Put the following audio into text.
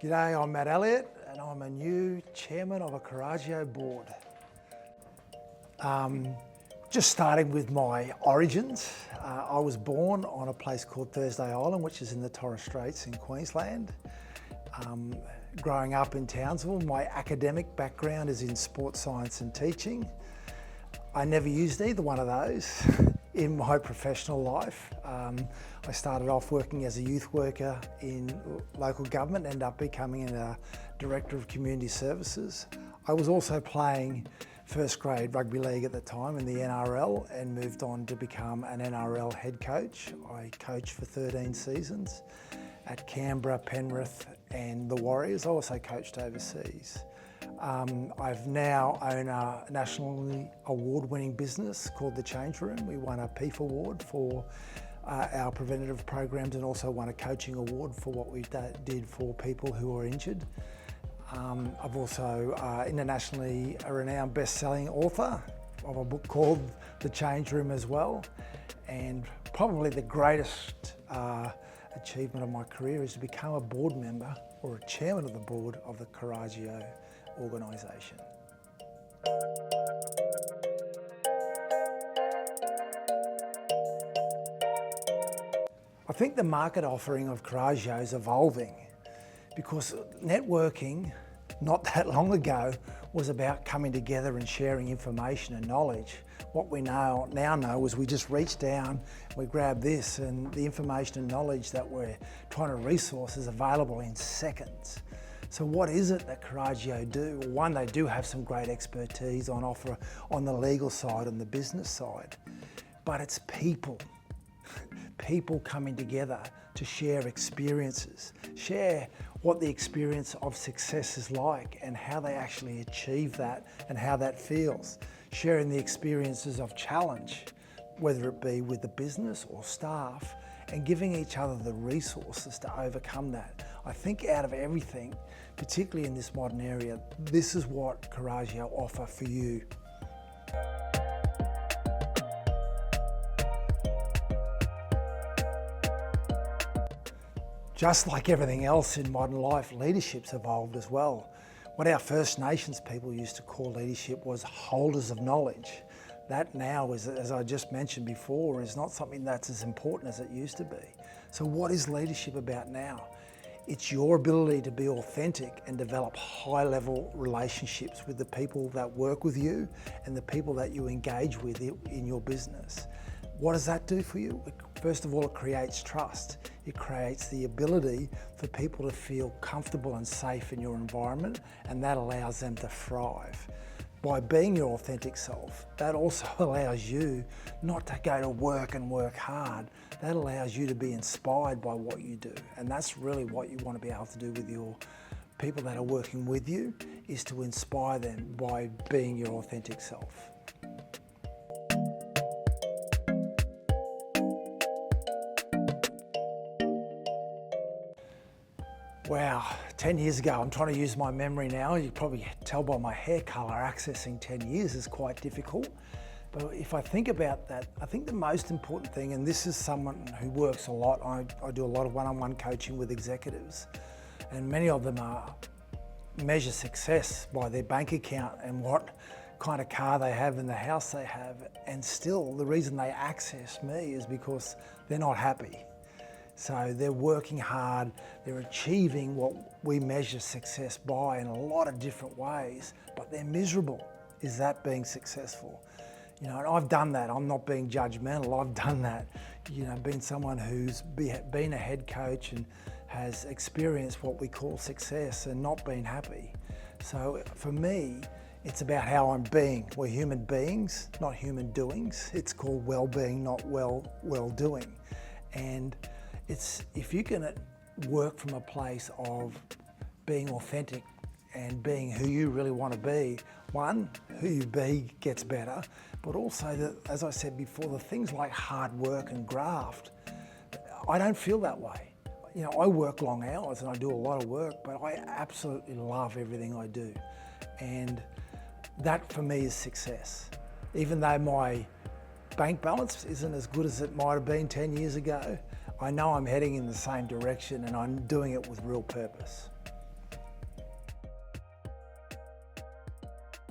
G'day, I'm Matt Elliott and I'm a new chairman of a Coraggio board. Just starting with my origins, I was born on a place called Thursday Island, which is in the Torres Straits in Queensland. Growing up in Townsville, my academic background is in sports science and teaching. I never used either one of those in my professional life. I started off working as a youth worker in local government, ended up becoming a director of community services. I was also playing first grade rugby league at the time in the NRL and moved on to become an NRL head coach. I coached for 13 seasons at Canberra, Penrith and the Warriors. I also coached overseas. I've now own a nationally award-winning business called The Change Room. We won a PEEF award for our preventative programs and also won a coaching award for what we did for people who are injured. I've also internationally a renowned best-selling author of a book called The Change Room as well. And probably the greatest achievement of my career is to become a board member or a chairman of the board of the Coraggio organisation. I think the market offering of Coraggio is evolving because networking not that long ago was about coming together and sharing information and knowledge. What we now know is we just reach down, we grab this, and the information and knowledge that we're trying to resource is available in seconds. So what is it that Coraggio do? Well, one, they do have some great expertise on offer on the legal side and the business side, but it's people. People coming together to share experiences, share what the experience of success is like and how they actually achieve that and how that feels. Sharing the experiences of challenge, whether it be with the business or staff, and giving each other the resources to overcome that. I think out of everything, particularly in this modern area, this is what Coraggio offer for you. Just like everything else in modern life, leadership's evolved as well. What our First Nations people used to call leadership was holders of knowledge. That now is, as I just mentioned before, is not something that's as important as it used to be. So what is leadership about now? It's your ability to be authentic and develop high-level relationships with the people that work with you and the people that you engage with in your business. What does that do for you? First of all, it creates trust. It creates the ability for people to feel comfortable and safe in your environment, and that allows them to thrive. By being your authentic self, that also allows you not to go to work and work hard. That allows you to be inspired by what you do. And that's really what you want to be able to do with your people that are working with you, is to inspire them by being your authentic self. Wow, 10 years ago, I'm trying to use my memory now. You can probably tell by my hair colour, accessing 10 years is quite difficult. But if I think about that, I think the most important thing, and this is someone who works a lot, I do a lot of one-on-one coaching with executives, and many of them measure success by their bank account and what kind of car they have and the house they have. And still, the reason they access me is because they're not happy. So they're working hard, they're achieving what we measure success by in a lot of different ways, but they're miserable. Is that being successful? You know, and I've done that. I'm not being judgmental. I've done that. You know, being someone who's been a head coach and has experienced what we call success and not been happy. So for me, it's about how I'm being. We're human beings, not human doings. It's called well-being, not well-doing. And it's, if you can work from a place of being authentic and being who you really want to be, one, who you be gets better, but also, as I said before, the things like hard work and graft, I don't feel that way. You know, I work long hours and I do a lot of work, but I absolutely love everything I do. And that for me is success. Even though my bank balance isn't as good as it might have been 10 years ago, I know I'm heading in the same direction and I'm doing it with real purpose.